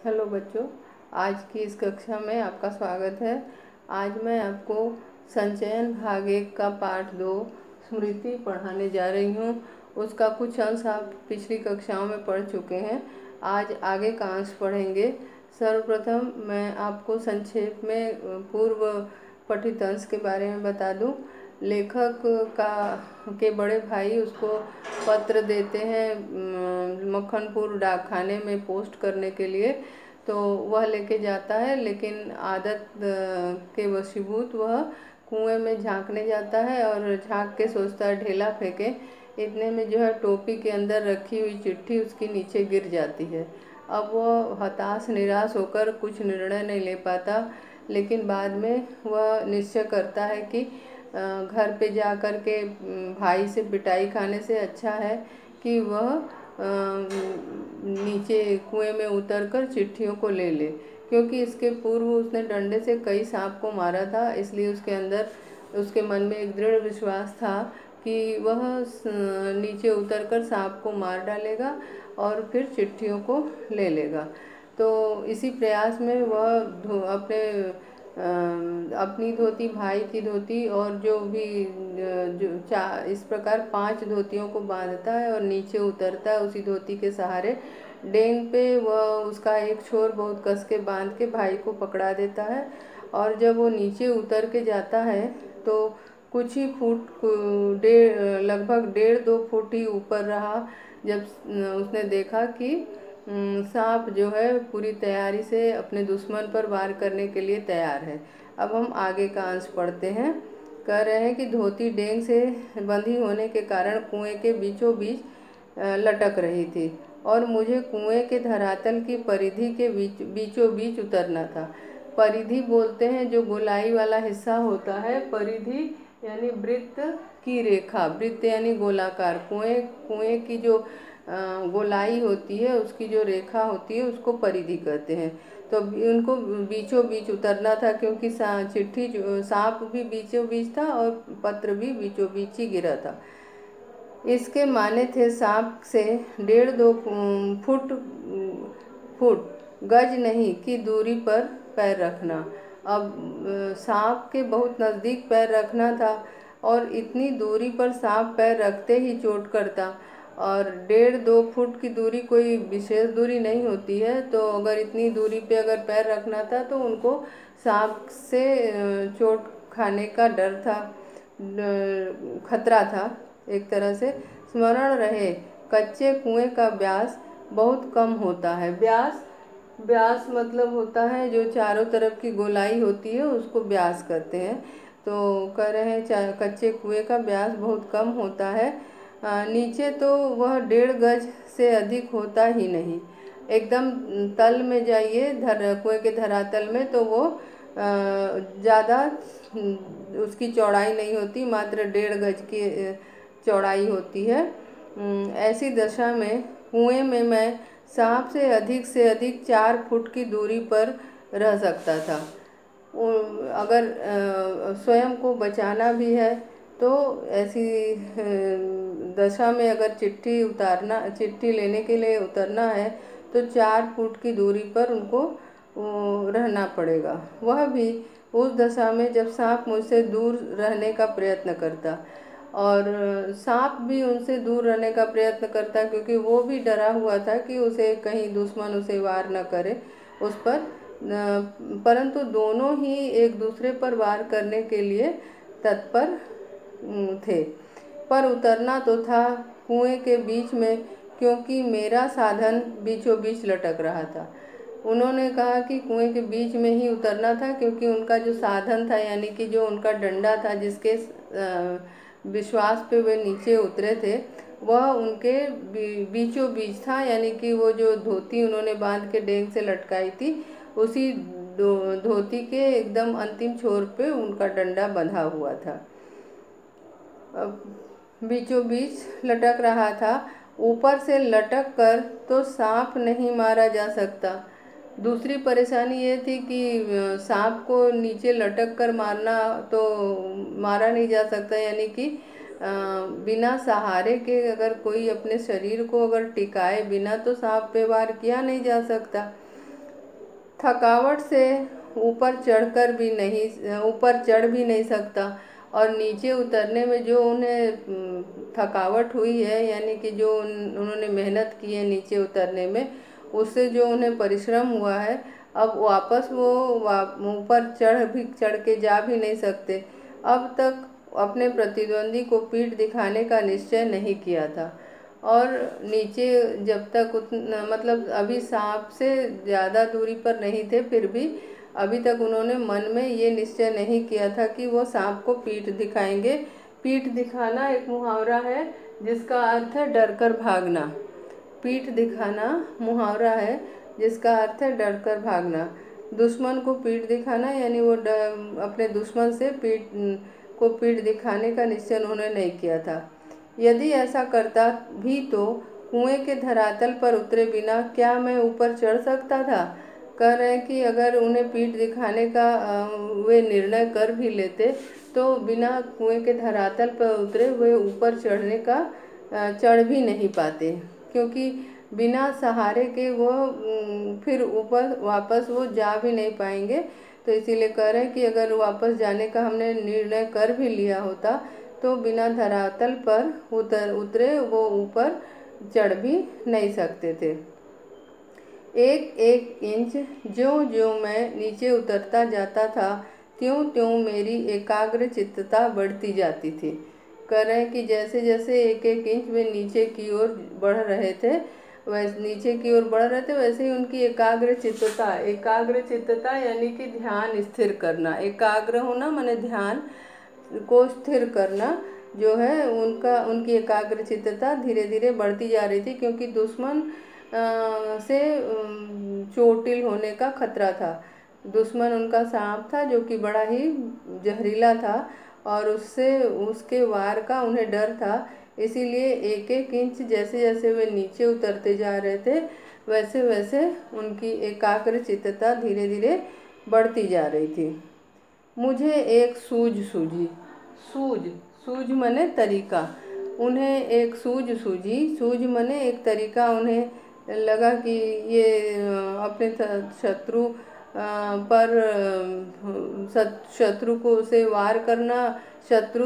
Hello बच्चों, आज की इस कक्षा में आपका स्वागत है। आज मैं आपको संचयन भाग 1 का पाठ 2 स्मृति पढ़ाने जा रही हूँ। उसका कुछ अंश आप पिछली कक्षाओं में पढ़ चुके हैं। आज आगे का अंश पढ़ेंगे। सर्वप्रथम मैं आपको संक्षेप में पूर्व पठित अंश के बारे में बता दूं। लेखक के बड़े भाई उसको पत्र देते हैं मक्खनपुर डाकखाने में पोस्ट करने के लिए, तो वह लेके जाता है, लेकिन आदत के वशीभूत वह कुएं में झांकने जाता है और झांक के सोचता है ढेला फेंके। इतने में जो है टोपी के अंदर रखी हुई चिट्ठी उसकी नीचे गिर जाती है। अब वह हताश निराश होकर कुछ निर्णय नहीं ले पाता, लेकिन बाद में वह निश्चय करता है कि घर पे जा कर के भाई से पिटाई खाने से अच्छा है कि वह नीचे कुएं में उतरकर चिट्ठियों को ले ले, क्योंकि इसके पूर्व उसने डंडे से कई सांप को मारा था। इसलिए उसके मन में एक दृढ़ विश्वास था कि वह नीचे उतरकर सांप को मार डालेगा और फिर चिट्ठियों को ले लेगा। तो इसी प्रयास में वह अपनी धोती, भाई की धोती और जो भी इस प्रकार 5 धोतियों को बांधता है और नीचे उतरता है उसी धोती के सहारे। डेंग पे वह उसका एक छोर बहुत कस के बांध के भाई को पकड़ा देता है, और जब वो नीचे उतर के जाता है तो कुछ ही फुट लगभग 1.5-2 फुट ही ऊपर रहा जब उसने देखा कि सांप जो है पूरी तैयारी से अपने दुश्मन पर वार करने के लिए तैयार है। अब हम आगे का अंश पढ़ते हैं। कह रहे हैं कि धोती डेंग से बंधी होने के कारण कुएं के बीचों बीच लटक रही थी और मुझे कुएं के धरातल की परिधि के बीचों बीच उतरना था। परिधि बोलते हैं जो गोलाई वाला हिस्सा होता है। परिधि यानी वृत्त की रेखा, वृत्त यानी गोलाकार। कुएं की जो गोलाई होती है उसकी जो रेखा होती है उसको परिधि कहते हैं। तो उनको बीचों बीच उतरना था, क्योंकि चिट्ठी सांप भी बीचों बीच था और पत्र भी बीचों बीच ही गिरा था। इसके माने थे सांप से 1.5-2 फुट गज नहीं की दूरी पर पैर रखना। अब सांप के बहुत नज़दीक पैर रखना था और इतनी दूरी पर सांप पैर रखते ही चोट करता, और 1.5-2 फुट की दूरी कोई विशेष दूरी नहीं होती है। तो अगर इतनी दूरी पे अगर पैर रखना था तो उनको सांप से चोट खाने का डर था, खतरा था एक तरह से। स्मरण रहे, कच्चे कुएं का व्यास बहुत कम होता है। व्यास मतलब होता है जो चारों तरफ की गोलाई होती है उसको व्यास कहते हैं। तो कह रहे हैं कच्चे कुएं का व्यास बहुत कम होता है। नीचे तो वह 1.5 गज से अधिक होता ही नहीं। एकदम तल में जाइए कुएं के धरातल में तो वो ज़्यादा उसकी चौड़ाई नहीं होती, मात्र 1.5 गज की चौड़ाई होती है। ऐसी दशा में कुएं में मैं सांप से अधिक 4 फुट की दूरी पर रह सकता था। अगर स्वयं को बचाना भी है तो ऐसी दशा में अगर चिट्ठी लेने के लिए उतरना है तो 4 फुट की दूरी पर उनको रहना पड़ेगा। वह भी उस दशा में जब सांप मुझसे दूर रहने का प्रयत्न करता, और सांप भी उनसे दूर रहने का प्रयत्न करता क्योंकि वो भी डरा हुआ था कि उसे कहीं दुश्मन उसे वार न करे उस पर। परंतु दोनों ही एक दूसरे पर वार करने के लिए तत्पर थे। पर उतरना तो था कुएं के बीच में, क्योंकि मेरा साधन बीचों बीच लटक रहा था। उन्होंने कहा कि कुएं के बीच में ही उतरना था, क्योंकि उनका जो साधन था यानी कि जो उनका डंडा था जिसके विश्वास पे वे नीचे उतरे थे वह उनके बीचों बीच था, यानी कि वो जो धोती उन्होंने बांध के डेंग से लटकाई थी उसी धोती के एकदम अंतिम छोर पे उनका डंडा बंधा हुआ था। बीचों बीच लटक रहा था। ऊपर से लटक कर तो सांप नहीं मारा जा सकता। दूसरी परेशानी ये थी कि सांप को नीचे लटक कर मारना तो मारा नहीं जा सकता, यानी कि बिना सहारे के अगर कोई अपने शरीर को अगर टिकाए बिना तो सांप पे वार किया नहीं जा सकता। थकावट से ऊपर चढ़ भी नहीं सकता, और नीचे उतरने में जो उन्हें थकावट हुई है, यानी कि जो उन्होंने मेहनत की है नीचे उतरने में, उससे जो उन्हें परिश्रम हुआ है, अब वापस वो ऊपर चढ़ के जा भी नहीं सकते। अब तक अपने प्रतिद्वंदी को पीठ दिखाने का निश्चय नहीं किया था, और नीचे जब तक उतना मतलब अभी सांप से ज़्यादा दूरी पर नहीं थे, फिर भी अभी तक उन्होंने मन में ये निश्चय नहीं किया था कि वो सांप को पीठ दिखाएंगे। पीठ दिखाना एक मुहावरा है जिसका अर्थ है डर कर भागना। पीठ दिखाना मुहावरा है जिसका अर्थ है डर कर भागना। दुश्मन को पीठ दिखाना यानी वो अपने दुश्मन से पीठ दिखाने का निश्चय उन्होंने नहीं किया था। यदि ऐसा करता भी तो कुएं के धरातल पर उतरे बिना क्या मैं ऊपर चढ़ सकता था। कह रहे हैं कि अगर उन्हें पीठ दिखाने का वे निर्णय कर भी लेते तो बिना कुएं के धरातल पर उतरे वे ऊपर चढ़ भी नहीं पाते, क्योंकि बिना सहारे के वो फिर ऊपर वापस वो जा भी नहीं पाएंगे। तो इसीलिए कह रहे हैं कि अगर वापस जाने का हमने निर्णय कर भी लिया होता तो बिना धरातल पर उतरे वो ऊपर चढ़ भी नहीं सकते थे। एक एक इंच ज्यों ज्यों मैं नीचे उतरता जाता था, त्यों त्यों मेरी एकाग्र चित्तता बढ़ती जाती थी। कह रहे हैं कि जैसे जैसे एक एक इंच वे नीचे की ओर बढ़ रहे थे, वैसे ही उनकी एकाग्र चित्तता यानी कि ध्यान स्थिर करना। एकाग्र होना माने ध्यान को स्थिर करना जो है उनकी एकाग्र चित्तता धीरे धीरे बढ़ती जा रही थी, क्योंकि दुश्मन से चोटिल होने का खतरा था। दुश्मन उनका सांप था जो कि बड़ा ही जहरीला था, और उसके वार का उन्हें डर था। इसीलिए एक एक इंच जैसे जैसे वे नीचे उतरते जा रहे थे, वैसे वैसे उनकी एकाग्र चित्तता धीरे धीरे बढ़ती जा रही थी। मुझे एक सूझ मने तरीका, उन्हें एक सूझ मने एक तरीका उन्हें लगा कि ये अपने शत्रु को से वार करना, शत्रु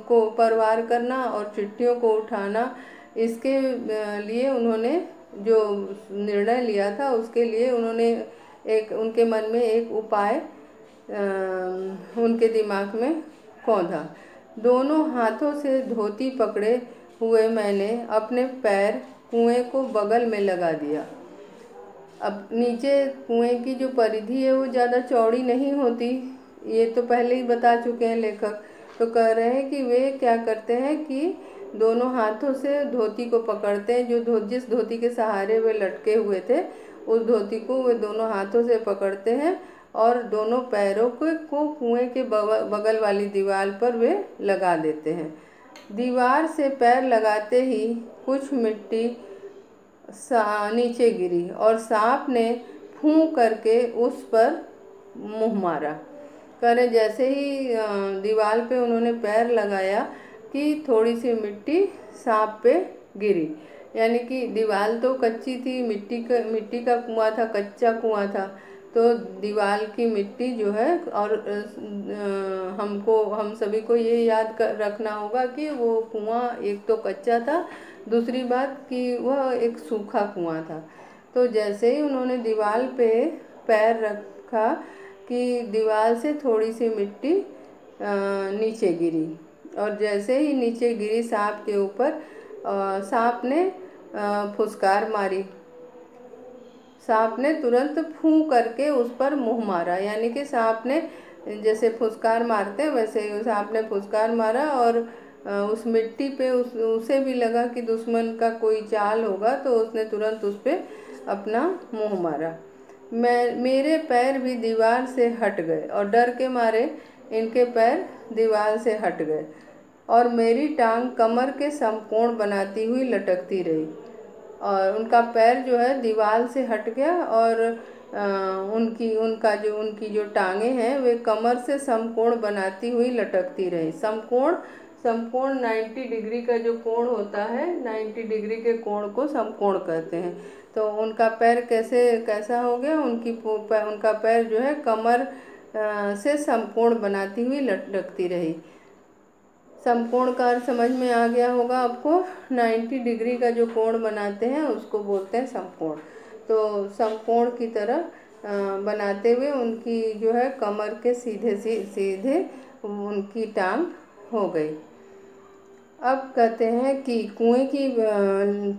को पर वार करना और चिट्ठियों को उठाना, इसके लिए उन्होंने जो निर्णय लिया था उसके लिए उन्होंने उनके मन में एक उपाय उनके दिमाग में कौंधा। दोनों हाथों से धोती पकड़े हुए मैंने अपने पैर कुएं को बगल में लगा दिया। अब नीचे कुएं की जो परिधि है वो ज़्यादा चौड़ी नहीं होती, ये तो पहले ही बता चुके हैं लेखक। तो कह रहे हैं कि वे क्या करते हैं कि दोनों हाथों से धोती को पकड़ते हैं, जिस धोती के सहारे वे लटके हुए थे उस धोती को वे दोनों हाथों से पकड़ते हैं और दोनों पैरों को कुएं के बगल वाली दीवार पर वे लगा देते हैं। दीवार से पैर लगाते ही कुछ मिट्टी नीचे गिरी और सांप ने फूं करके उस पर मुंह मारा। करे जैसे ही दीवार पे उन्होंने पैर लगाया कि थोड़ी सी मिट्टी सांप पे गिरी, यानी कि दीवार तो कच्ची थी, मिट्टी का कुआं था, कच्चा कुआं था, तो दीवार की मिट्टी जो है, और हम सभी को ये याद रखना होगा कि वो कुआं एक तो कच्चा था, दूसरी बात कि वह एक सूखा कुआं था। तो जैसे ही उन्होंने दीवार पे पैर रखा कि दीवार से थोड़ी सी मिट्टी नीचे गिरी, और जैसे ही नीचे गिरी सांप के ऊपर, सांप ने फुसकार मारी। सांप ने तुरंत फूं करके उस पर मुंह मारा, यानी कि सांप ने जैसे फुसकार मारते हैं वैसे ही सांप ने फुसकार मारा, और उस मिट्टी पे उसे भी लगा कि दुश्मन का कोई चाल होगा, तो उसने तुरंत उस पर अपना मुंह मारा। मेरे पैर भी दीवार से हट गए, और डर के मारे इनके पैर दीवार से हट गए, और मेरी टांग कमर के समकोण बनाती हुई लटकती रही, और उनका पैर जो है दीवार से हट गया, और उनकी जो टांगे हैं वे कमर से समकोण बनाती हुई लटकती रही। समकोण 90 डिग्री का जो कोण होता है, 90 डिग्री के कोण को समकोण कहते हैं। तो उनका पैर कैसा हो गया, उनका पैर जो है कमर से समकोण बनाती हुई लटकती रही। समकोण का अर्थ समझ में आ गया होगा आपको। 90 डिग्री का जो कोण बनाते हैं उसको बोलते हैं समकोण। तो समकोण की तरह बनाते हुए उनकी जो है कमर के सीधे सीधे उनकी टांग हो गई। अब कहते हैं कि कुएं की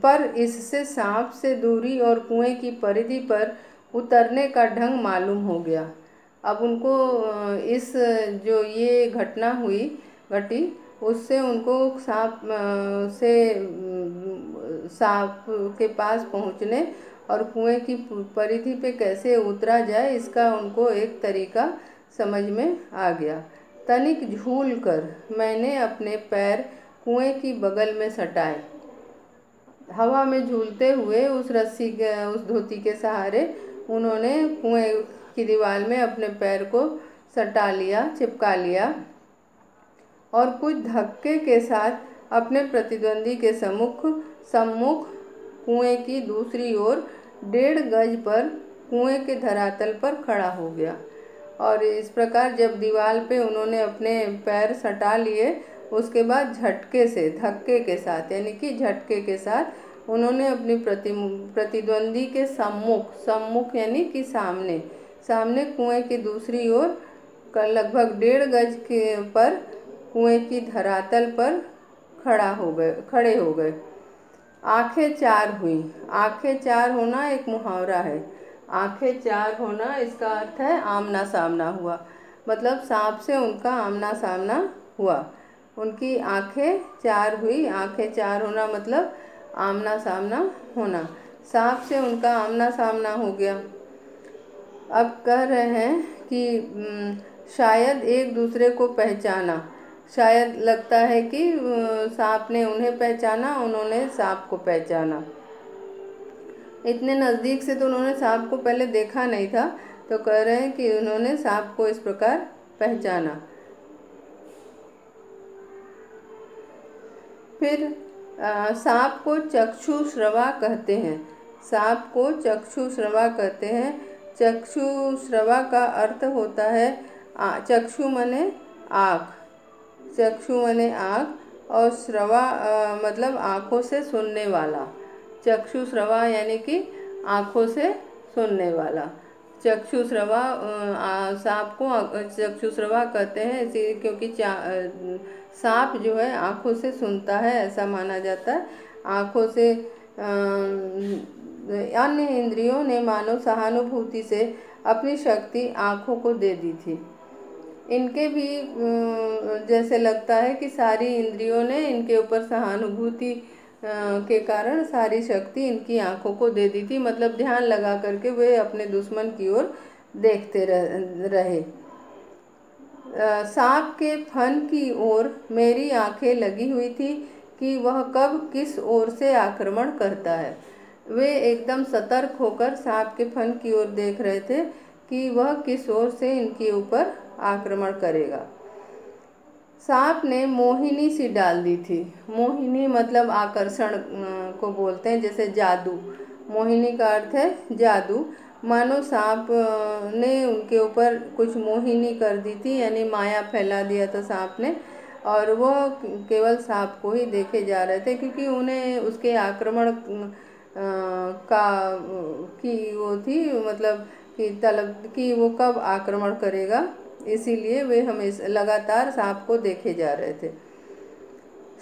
पर इससे सांप से दूरी और कुएं की परिधि पर उतरने का ढंग मालूम हो गया। अब उनको इस जो ये घटना घटी उससे उनको सांप के पास पहुंचने और कुएं की परिधि पे कैसे उतरा जाए इसका उनको एक तरीका समझ में आ गया। तनिक झूल कर मैंने अपने पैर कुएं की बगल में सटाए। हवा में झूलते हुए उस धोती के सहारे उन्होंने कुएं की दीवार में अपने पैर को चिपका लिया और कुछ धक्के के साथ अपने प्रतिद्वंदी के सम्मुख कुएं की दूसरी ओर 1.5 गज पर कुएं के धरातल पर खड़ा हो गया। और इस प्रकार जब दीवार पे उन्होंने अपने पैर सटा लिए, उसके बाद धक्के के साथ यानी कि झटके के साथ उन्होंने अपनी प्रतिद्वंदी के सम्मुख यानी कि सामने कुएं की दूसरी ओर लगभग 1.5 गज पर कुएं की धरातल पर खड़े हो गए। आंखें चार हुई। आंखें चार होना एक मुहावरा है। आंखें चार होना इसका अर्थ है आमना सामना हुआ, मतलब सांप से उनका आमना सामना हुआ। उनकी आंखें चार हुई। आंखें चार होना मतलब आमना सामना होना। सांप से उनका आमना सामना हो गया। अब कह रहे हैं कि शायद एक दूसरे को पहचाना। शायद लगता है कि सांप ने उन्हें पहचाना, उन्होंने सांप को पहचाना। इतने नज़दीक से तो उन्होंने सांप को पहले देखा नहीं था, तो कह रहे हैं कि उन्होंने सांप को इस प्रकार पहचाना। फिर सांप को चक्षुश्रवा कहते हैं। सांप को चक्षुश्रवा कहते हैं। चक्षुश्रवा का अर्थ होता है चक्षु मने आँख और श्रवा मतलब आँखों से सुनने वाला। चक्षुश्रवा यानी कि आँखों से सुनने वाला। चक्षुश्रवा सांप को चक्षुश्रवा कहते हैं इसी क्योंकि सांप जो है आँखों से सुनता है, ऐसा माना जाता है। आँखों से अन्य इंद्रियों ने मानो सहानुभूति से अपनी शक्ति आँखों को दे दी थी। इनके भी जैसे लगता है कि सारी इंद्रियों ने इनके ऊपर सहानुभूति के कारण सारी शक्ति इनकी आँखों को दे दी थी, मतलब ध्यान लगा करके वे अपने दुश्मन की ओर देखते रहे। सांप के फन की ओर मेरी आंखें लगी हुई थी कि वह कब किस ओर से आक्रमण करता है। वे एकदम सतर्क होकर सांप के फन की ओर देख रहे थे कि वह किस ओर से इनके ऊपर आक्रमण करेगा। सांप ने मोहिनी सी डाल दी थी। मोहिनी मतलब आकर्षण को बोलते हैं, जैसे जादू। मोहिनी का अर्थ है जादू। मानो सांप ने उनके ऊपर कुछ मोहिनी कर दी थी, यानी माया फैला दिया था सांप ने, और वह केवल सांप को ही देखे जा रहे थे क्योंकि उन्हें उसके आक्रमण की वो थी, मतलब कि तलब कि वो कब आक्रमण करेगा, इसीलिए वे हमेशा लगातार सांप को देखे जा रहे थे।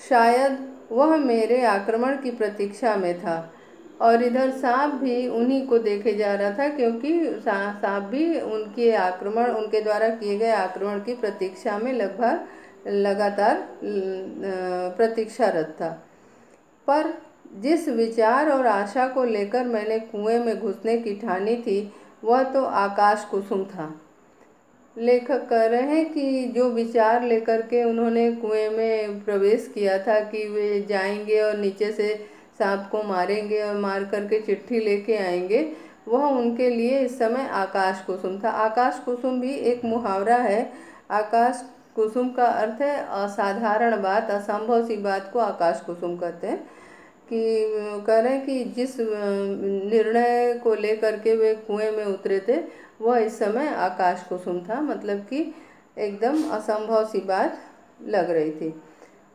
शायद वह मेरे आक्रमण की प्रतीक्षा में था और इधर सांप भी उन्हीं को देखे जा रहा था क्योंकि सांप भी उनके द्वारा किए गए आक्रमण की प्रतीक्षा में लगातार प्रतीक्षारत था। पर जिस विचार और आशा को लेकर मैंने कुएं में घुसने की ठानी थी वह तो आकाश कुसुम था। लेखक कह रहे हैं कि जो विचार लेकर के उन्होंने कुएं में प्रवेश किया था कि वे जाएंगे और नीचे से सांप को मारेंगे और मार करके चिट्ठी लेके आएंगे, वह उनके लिए इस समय आकाश कुसुम था। आकाश कुसुम भी एक मुहावरा है। आकाश कुसुम का अर्थ है असाधारण बात, असंभव सी बात को आकाश कुसुम कहते हैं। कि कह रहे हैं कि जिस निर्णय को लेकर के वे कुएं में उतरे थे वह इस समय आकाश कुसुम था, मतलब कि एकदम असंभव सी बात लग रही थी।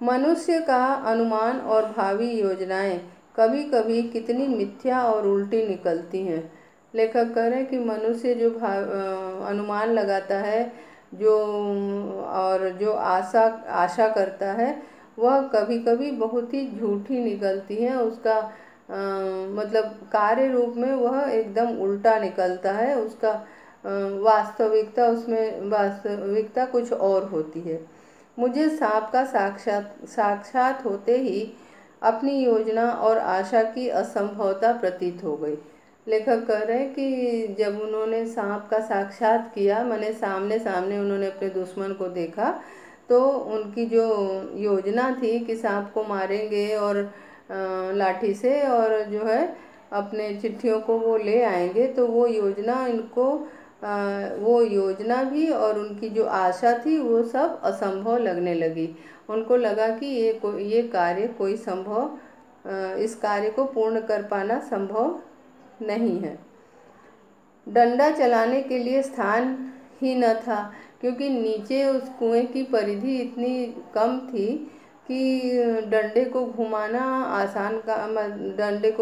मनुष्य का अनुमान और भावी योजनाएं कभी कभी कितनी मिथ्या और उल्टी निकलती हैं। लेखक कह रहे हैं कि मनुष्य जो अनुमान लगाता है, जो और जो आशा करता है, वह कभी कभी बहुत ही झूठी निकलती है। उसका मतलब कार्य रूप में वह एकदम उल्टा निकलता है। उसका वास्तविकता कुछ और होती है। मुझे सांप का साक्षात होते ही अपनी योजना और आशा की असंभवता प्रतीत हो गई। लेखक कह रहे हैं कि जब उन्होंने सांप का साक्षात किया, माने सामने सामने उन्होंने अपने दुश्मन को देखा, तो उनकी जो योजना थी कि सांप को मारेंगे और लाठी से और जो है अपने चिट्ठियों को वो ले आएंगे, तो वो योजना भी और उनकी जो आशा थी वो सब असंभव लगने लगी। उनको लगा कि ये कार्य कोई इस कार्य को पूर्ण कर पाना संभव नहीं है। डंडा चलाने के लिए स्थान ही न था, क्योंकि नीचे उस कुएं की परिधि इतनी कम थी कि डंडे को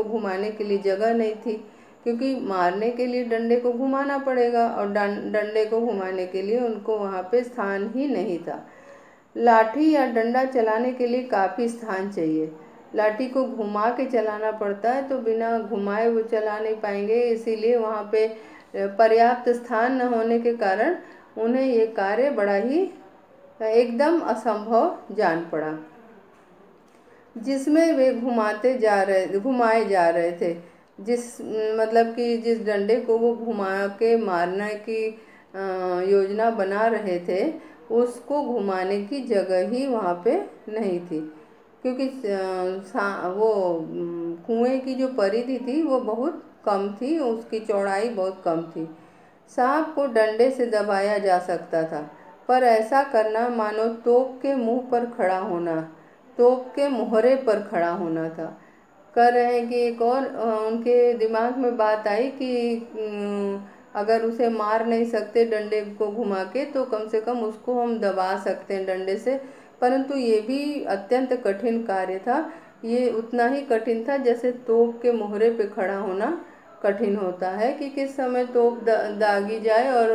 घुमाने के लिए जगह नहीं थी, क्योंकि मारने के लिए डंडे को घुमाना पड़ेगा और डंडे को घुमाने के लिए उनको वहाँ पे स्थान ही नहीं था। लाठी या डंडा चलाने के लिए काफ़ी स्थान चाहिए। लाठी को घुमा के चलाना पड़ता है, तो बिना घुमाए वो चला नहीं पाएंगे। इसीलिए वहाँ पे पर्याप्त स्थान न होने के कारण उन्हें ये कार्य बड़ा ही एकदम असंभव जान पड़ा, जिसमें वे घुमाए जा रहे थे। मतलब कि जिस डंडे को वो घुमा के मारने की योजना बना रहे थे, उसको घुमाने की जगह ही वहाँ पे नहीं थी, क्योंकि वो कुएं की जो परिधि थी वो बहुत कम थी, उसकी चौड़ाई बहुत कम थी। सांप को डंडे से दबाया जा सकता था, पर ऐसा करना मानो तोप के मुहरे पर खड़ा होना था। कह रहे हैं कि एक और उनके दिमाग में बात आई कि अगर उसे मार नहीं सकते डंडे को घुमा के, तो कम से कम उसको हम दबा सकते हैं डंडे से। परंतु ये भी अत्यंत कठिन कार्य था। ये उतना ही कठिन था जैसे तोप के मुहरे पे खड़ा होना कठिन होता है कि किस समय तोप दागी जाए और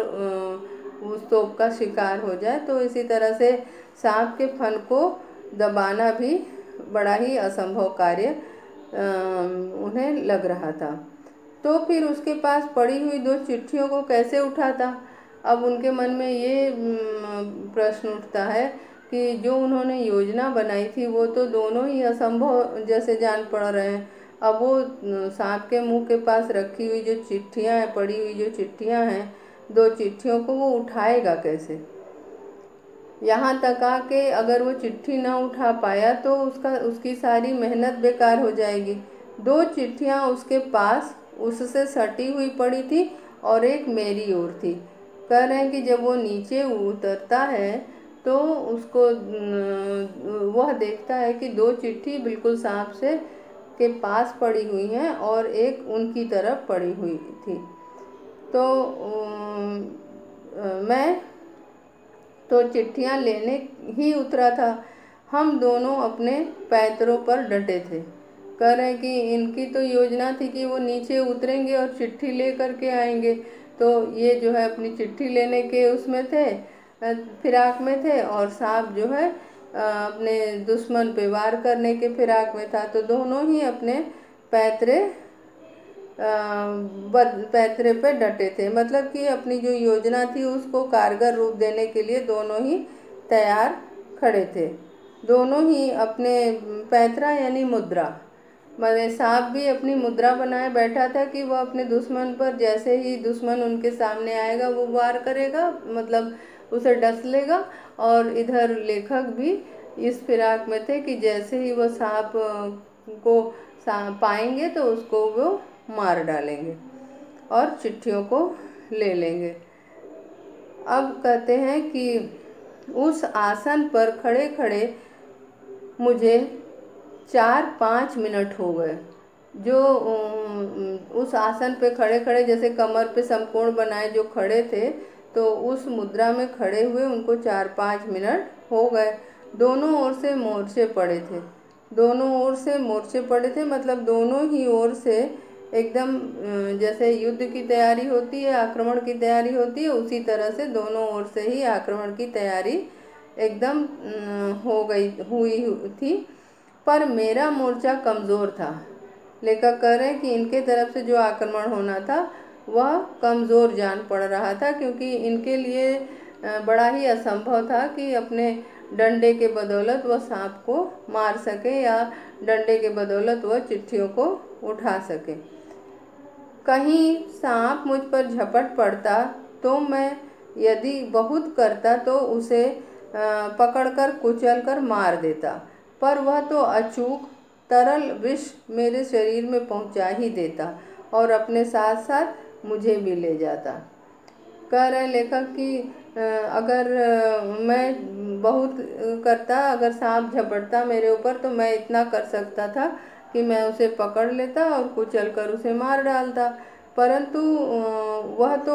उस तोप का शिकार हो जाए। तो इसी तरह से सांप के फन को दबाना भी बड़ा ही असंभव कार्य उन्हें लग रहा था। तो फिर उसके पास पड़ी हुई 2 चिट्ठियों को कैसे उठाता? अब उनके मन में ये प्रश्न उठता है कि जो उन्होंने योजना बनाई थी वो तो दोनों ही असंभव जैसे जान पड़ रहे हैं। अब वो सांप के मुंह के पास रखी हुई जो चिट्ठियां हैं, पड़ी हुई जो चिट्ठियां हैं, 2 चिट्ठियों को वो उठाएगा कैसे? यहाँ तक आके अगर वो चिट्ठी ना उठा पाया तो उसकी सारी मेहनत बेकार हो जाएगी। 2 चिट्ठियाँ उसके पास उससे सटी हुई पड़ी थी और एक मेरी ओर थी। कह रहे हैं कि जब वो नीचे उतरता है तो उसको वह देखता है कि 2 चिट्ठी बिल्कुल सांप से के पास पड़ी हुई हैं और एक उनकी तरफ पड़ी हुई थी। तो मैं तो चिट्ठियाँ लेने ही उतरा था। हम दोनों अपने पैतरों पर डटे थे। कह रहे हैं कि इनकी तो योजना थी कि वो नीचे उतरेंगे और चिट्ठी ले करके आएंगे। तो ये जो है अपनी चिट्ठी लेने के उसमें थे, फिराक में थे, और सांप जो है अपने दुश्मन पे वार करने के फिराक में था। तो दोनों ही अपने पैतरे पे डटे थे। मतलब कि अपनी जो योजना थी उसको कारगर रूप देने के लिए दोनों ही तैयार खड़े थे। दोनों ही अपने पैतरा यानी मुद्रा, माने सांप भी अपनी मुद्रा बनाए बैठा था कि वह अपने दुश्मन पर जैसे ही दुश्मन उनके सामने आएगा वो वार करेगा, मतलब उसे डस लेगा। और इधर लेखक भी इस फिराक में थे कि जैसे ही वो सांप को पाएंगे तो उसको वो मार डालेंगे और चिट्ठियों को ले लेंगे। अब कहते हैं कि उस आसन पर खड़े खड़े मुझे 4-5 मिनट हो गए। जो उस आसन पे खड़े खड़े जैसे कमर पे समकोण बनाए जो खड़े थे, तो उस मुद्रा में खड़े हुए उनको 4-5 मिनट हो गए। दोनों ओर से मोर्चे पड़े थे, दोनों ओर से मोर्चे पड़े थे, मतलब दोनों ही ओर से एकदम जैसे युद्ध की तैयारी होती है, आक्रमण की तैयारी होती है, उसी तरह से दोनों ओर से ही आक्रमण की तैयारी एकदम हुई थी। पर मेरा मोर्चा कमज़ोर था। लेखक कह रहे हैं कि इनके तरफ से जो आक्रमण होना था वह कमज़ोर जान पड़ रहा था, क्योंकि इनके लिए बड़ा ही असंभव था कि अपने डंडे के बदौलत वह सांप को मार सके या डंडे के बदौलत वह चिट्ठियों को उठा सके। कहीं सांप मुझ पर झपट पड़ता तो मैं यदि बहुत करता तो उसे पकड़कर कुचलकर मार देता, पर वह तो अचूक तरल विष मेरे शरीर में पहुंचा ही देता और अपने साथ साथ मुझे भी ले जाता। कह रहे लेखक कि अगर मैं बहुत करता, अगर सांप झपटता मेरे ऊपर तो मैं इतना कर सकता था कि मैं उसे पकड़ लेता और कुचलकर उसे मार डालता, परंतु वह तो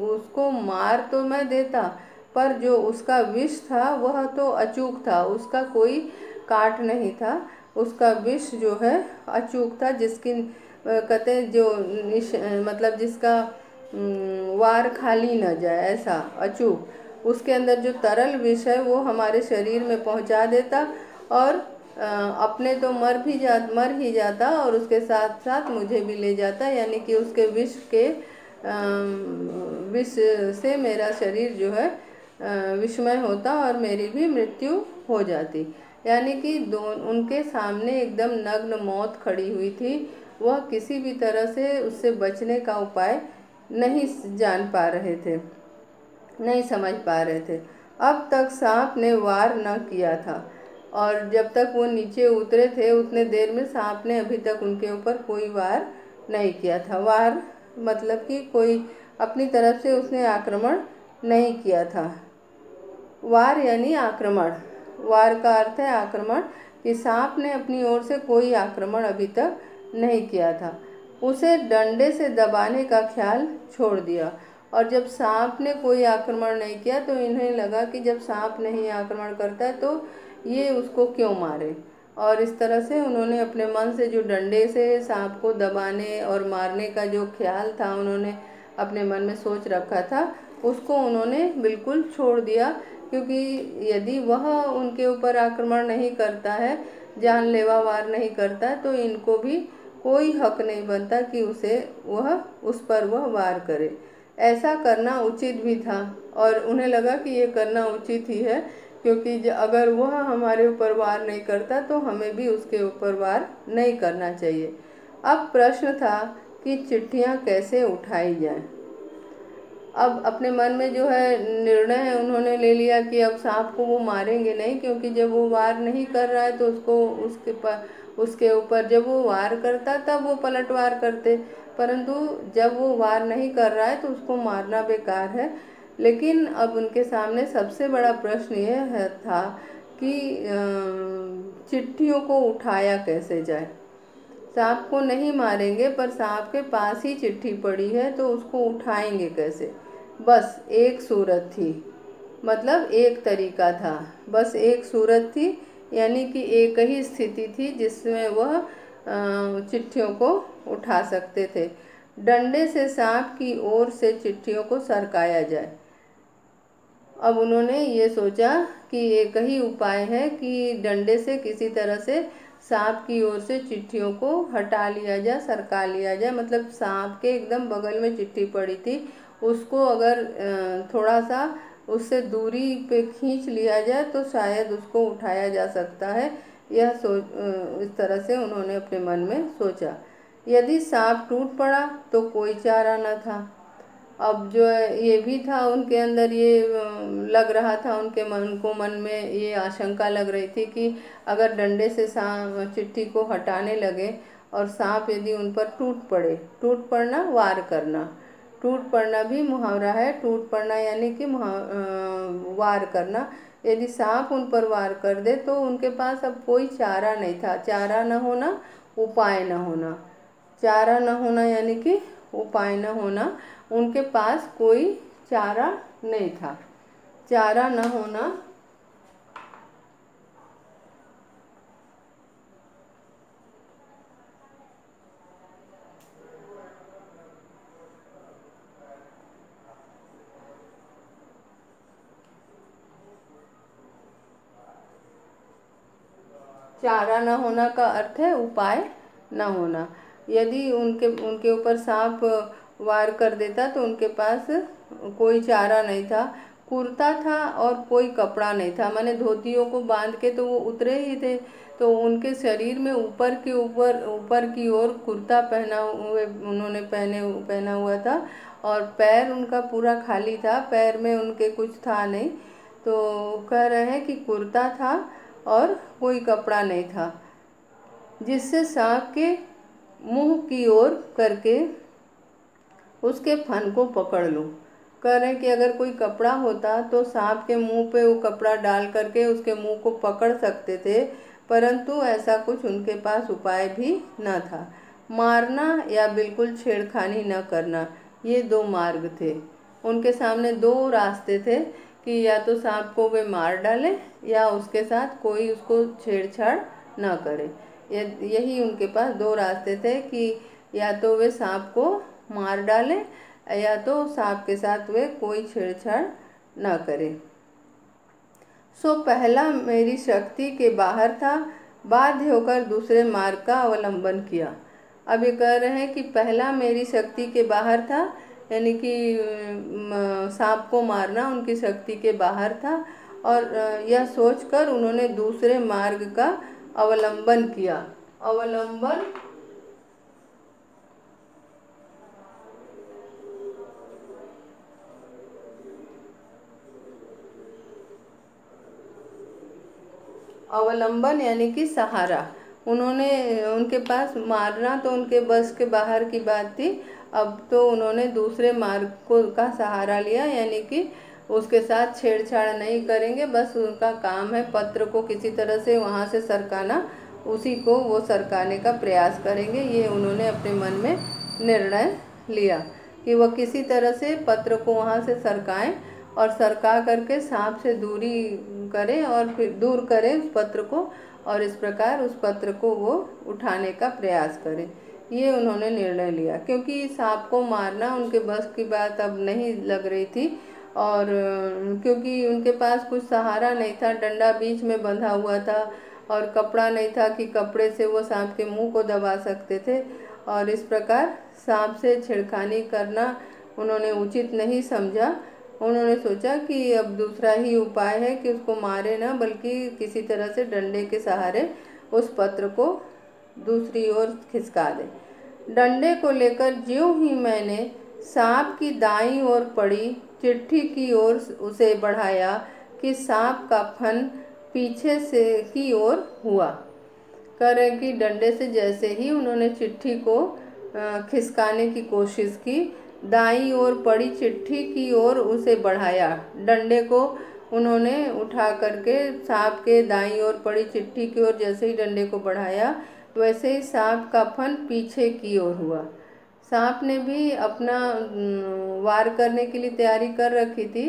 उसको मार तो मैं देता, पर जो उसका विष था वह तो अचूक था, उसका कोई काट नहीं था, उसका विष जो है अचूक था, जिसकी कहते जो मतलब जिसका वार खाली न जाए, ऐसा अचूक उसके अंदर जो तरल विष है वो हमारे शरीर में पहुंचा देता और अपने तो मर ही जाता और उसके साथ साथ मुझे भी ले जाता, यानी कि उसके विष से मेरा शरीर जो है विषमय होता और मेरी भी मृत्यु हो जाती। यानी कि उनके सामने एकदम नग्न मौत खड़ी हुई थी। वह किसी भी तरह से उससे बचने का उपाय नहीं जान पा रहे थे, नहीं समझ पा रहे थे। अब तक सांप ने वार न किया था और जब तक वो नीचे उतरे थे उतने देर में सांप ने अभी तक उनके ऊपर कोई वार नहीं किया था। वार मतलब कि कोई अपनी तरफ से उसने आक्रमण नहीं किया था। वार यानी आक्रमण, वार का अर्थ है आक्रमण, कि सांप ने अपनी ओर से कोई आक्रमण अभी तक नहीं किया था। उसे डंडे से दबाने का ख्याल छोड़ दिया और जब सांप ने कोई आक्रमण नहीं किया तो इन्हें लगा कि जब सांप नहीं आक्रमण करता है तो ये उसको क्यों मारे, और इस तरह से उन्होंने अपने मन से जो डंडे से सांप को दबाने और मारने का जो ख्याल था उन्होंने अपने मन में सोच रखा था, उसको उन्होंने बिल्कुल छोड़ दिया, क्योंकि यदि वह उनके ऊपर आक्रमण नहीं करता है, जानलेवा वार नहीं करता है, तो इनको भी कोई हक नहीं बनता कि उस पर वह वार करे। ऐसा करना उचित भी था और उन्हें लगा कि ये करना उचित ही है, क्योंकि अगर वह हमारे ऊपर वार नहीं करता तो हमें भी उसके ऊपर वार नहीं करना चाहिए। अब प्रश्न था कि चिट्ठियाँ कैसे उठाई जाएं। अब अपने मन में जो है निर्णय है उन्होंने ले लिया कि अब सांप को वो मारेंगे नहीं, क्योंकि जब वो वार नहीं कर रहा है तो उसके ऊपर जब वो वार करता तब वो पलटवार करते, परंतु जब वो वार नहीं कर रहा है तो उसको मारना बेकार है। लेकिन अब उनके सामने सबसे बड़ा प्रश्न यह था कि चिट्ठियों को उठाया कैसे जाए। सांप को नहीं मारेंगे, पर सांप के पास ही चिट्ठी पड़ी है तो उसको उठाएंगे कैसे। बस एक सूरत थी, मतलब एक तरीका था, बस एक सूरत थी, यानी कि एक ही स्थिति थी जिसमें वह चिट्ठियों को उठा सकते थे। डंडे से सांप की ओर से चिट्ठियों को सरकाया जाए। अब उन्होंने ये सोचा कि एक ही उपाय है कि डंडे से किसी तरह से सांप की ओर से चिट्ठियों को हटा लिया जाए, सरका लिया जाए। मतलब सांप के एकदम बगल में चिट्ठी पड़ी थी, उसको अगर थोड़ा सा उससे दूरी पे खींच लिया जाए तो शायद उसको उठाया जा सकता है। इस तरह से उन्होंने अपने मन में सोचा। यदि सांप टूट पड़ा तो कोई चारा न था। अब जो है ये भी था उनके अंदर, ये लग रहा था उनके मन में ये आशंका लग रही थी कि अगर डंडे से सांप चिट्ठी को हटाने लगे और सांप यदि उन पर टूट पड़ना, वार करना, टूट पड़ना भी मुहावरा है, टूट पड़ना यानी कि वार करना, यदि सांप उन पर वार कर दे तो उनके पास अब कोई चारा नहीं था। चारा न होना, उपाय न होना। चारा न होना यानी कि उपाय न होना, उनके पास कोई चारा नहीं था। चारा न होना, चारा न होना का अर्थ है उपाय न होना। यदि उनके उनके ऊपर सांप वार कर देता तो उनके पास कोई चारा नहीं था। कुर्ता था और कोई कपड़ा नहीं था, माने धोतियों को बांध के तो वो उतरे ही थे। तो उनके शरीर में ऊपर के ऊपर की ओर कुर्ता उन्होंने पहना हुआ था और पैर उनका पूरा खाली था, पैर में उनके कुछ था नहीं। तो कह रहे हैं कि कुर्ता था और कोई कपड़ा नहीं था, जिससे सांप के मुंह की ओर करके उसके फन को पकड़ लूं। कह रहे हैं कि अगर कोई कपड़ा होता तो सांप के मुंह पे वो कपड़ा डाल करके उसके मुंह को पकड़ सकते थे, परंतु ऐसा कुछ उनके पास उपाय भी न था। मारना या बिल्कुल छेड़खानी न करना, ये दो मार्ग थे। उनके सामने दो रास्ते थे कि या तो सांप को वे मार डालें या उसके साथ कोई उसको छेड़छाड़ न करे। यही उनके पास दो रास्ते थे कि या तो वे सांप को मार डालें या तो सांप के साथ वे कोई छेड़छाड़ न करें। सो पहला मेरी शक्ति के बाहर था, बाध्य होकर दूसरे मार्ग का अवलंबन किया। अब ये कह रहे हैं कि पहला मेरी शक्ति के बाहर था, यानी कि सांप को मारना उनकी शक्ति के बाहर था, और यह सोचकर उन्होंने दूसरे मार्ग का अवलंबन किया। अवलंबन यानी कि सहारा। उनके पास मारना तो उनके बस के बाहर की बात थी। अब तो उन्होंने दूसरे मार्ग का सहारा लिया, यानी कि उसके साथ छेड़छाड़ नहीं करेंगे, बस उनका काम है पत्र को किसी तरह से वहाँ से सरकाना, उसी को वो सरकाने का प्रयास करेंगे। ये उन्होंने अपने मन में निर्णय लिया कि वह किसी तरह से पत्र को वहाँ से सरकाएं और सरका करके सांप से दूरी करें और फिर दूर करें उस पत्र को, और इस प्रकार उस पत्र को वो उठाने का प्रयास करें। ये उन्होंने निर्णय लिया, क्योंकि सांप को मारना उनके बस की बात अब नहीं लग रही थी, और क्योंकि उनके पास कुछ सहारा नहीं था, डंडा बीच में बंधा हुआ था और कपड़ा नहीं था कि कपड़े से वो सांप के मुंह को दबा सकते थे, और इस प्रकार सांप से छेड़खानी करना उन्होंने उचित नहीं समझा। उन्होंने सोचा कि अब दूसरा ही उपाय है कि उसको मारे ना, बल्कि किसी तरह से डंडे के सहारे उस पत्र को दूसरी ओर खिसका दे। डंडे को लेकर ज्यों ही मैंने सांप की दाईं ओर पड़ी चिट्ठी की ओर उसे बढ़ाया कि सांप का फन पीछे से की ओर हुआ। कह रहे कि डंडे से जैसे ही उन्होंने चिट्ठी को खिसकाने की कोशिश की, दाईं ओर पड़ी चिट्ठी की ओर उसे बढ़ाया। डंडे को उन्होंने उठा करके सांप के दाईं ओर पड़ी चिट्ठी की ओर जैसे ही डंडे को बढ़ाया, वैसे ही सांप का फन पीछे की ओर हुआ। सांप ने भी अपना वार करने के लिए तैयारी कर रखी थी,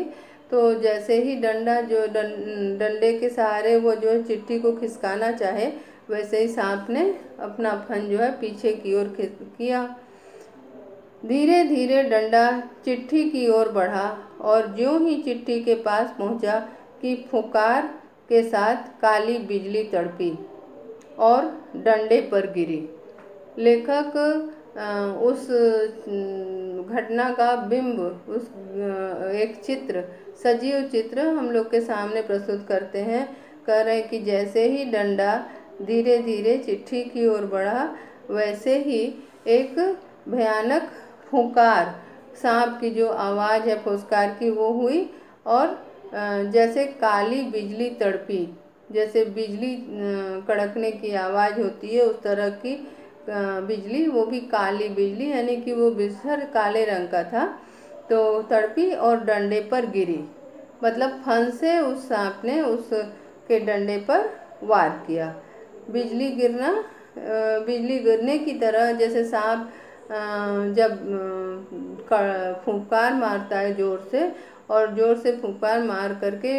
तो जैसे ही डंडे के सहारे वो जो है चिट्ठी को खिसकाना चाहे, वैसे ही सांप ने अपना फन जो है पीछे की ओर किया। धीरे धीरे डंडा चिट्ठी की ओर बढ़ा और ज्यों ही चिट्ठी के पास पहुंचा कि फुकार के साथ काली बिजली तड़पी और डंडे पर गिरी। लेखक उस घटना का बिंब, उस एक चित्र, सजीव चित्र हम लोग के सामने प्रस्तुत करते हैं। कह रहे हैं कि जैसे ही डंडा धीरे धीरे चिट्ठी की ओर बढ़ा, वैसे ही एक भयानक फुकार, सांप की जो आवाज़ है फुसकार की, वो हुई, और जैसे काली बिजली तड़पी, जैसे बिजली कड़कने की आवाज़ होती है उस तरह की बिजली, वो भी काली बिजली, यानी कि वो बिस्तर काले रंग का था, तो तड़पी और डंडे पर गिरी। मतलब फन से उस सांप ने उसके डंडे पर वार किया। बिजली गिरना, बिजली गिरने की तरह जैसे सांप जब फुंकार मारता है जोर से, और जोर से फुंकार मार करके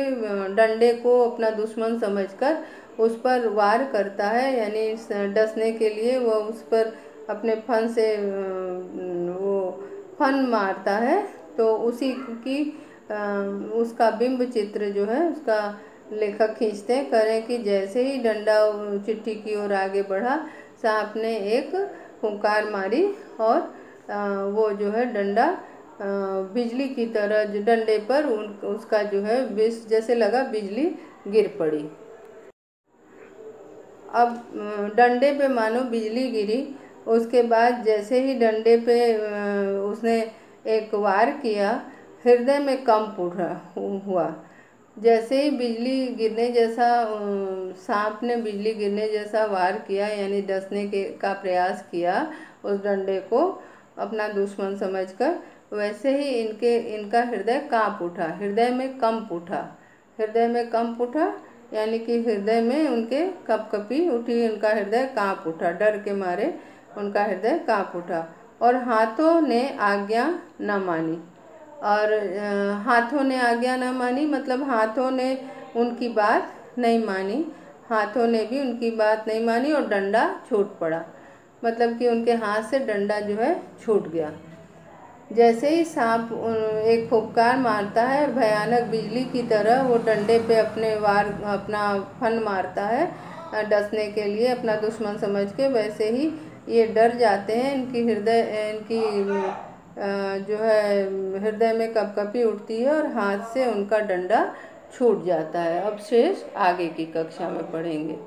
डंडे को अपना दुश्मन समझकर उस पर वार करता है, यानी डसने के लिए वो उस पर अपने फन से वो फन मारता है। तो उसी की उसका बिंब चित्र जो है उसका लेखक खींचते करें कि जैसे ही डंडा चिट्ठी की ओर आगे बढ़ा, सांप ने एक फुंकार मारी और वो जो है डंडा बिजली की तरह डंडे पर उसका जो है विष जैसे लगा, बिजली गिर पड़ी। अब डंडे पे मानो बिजली गिरी। उसके बाद जैसे ही डंडे पे उसने एक वार किया, हृदय में कंप हुआ। जैसे ही बिजली गिरने जैसा सांप ने बिजली गिरने जैसा वार किया, यानी डसने के का प्रयास किया उस डंडे को अपना दुश्मन समझकर, वैसे ही इनका हृदय कांप उठा, हृदय में कंप उठा। हृदय में कंप उठा यानी कि हृदय में उनके कपकपी उठी, उनका हृदय कांप उठा, डर के मारे उनका हृदय कांप उठा। और हाथों ने आज्ञा न मानी। और हाथों ने आज्ञा न मानी मतलब हाथों ने उनकी बात नहीं मानी, हाथों ने भी उनकी बात नहीं मानी और डंडा छूट पड़ा, मतलब कि उनके हाथ से डंडा जो है छूट गया। जैसे ही सांप एक फुफकार मारता है और भयानक बिजली की तरह वो डंडे पे अपना फन मारता है डसने के लिए अपना दुश्मन समझ के, वैसे ही ये डर जाते हैं। इनकी जो है हृदय में कपकपी उठती है और हाथ से उनका डंडा छूट जाता है। अब शेष आगे की कक्षा में पढ़ेंगे।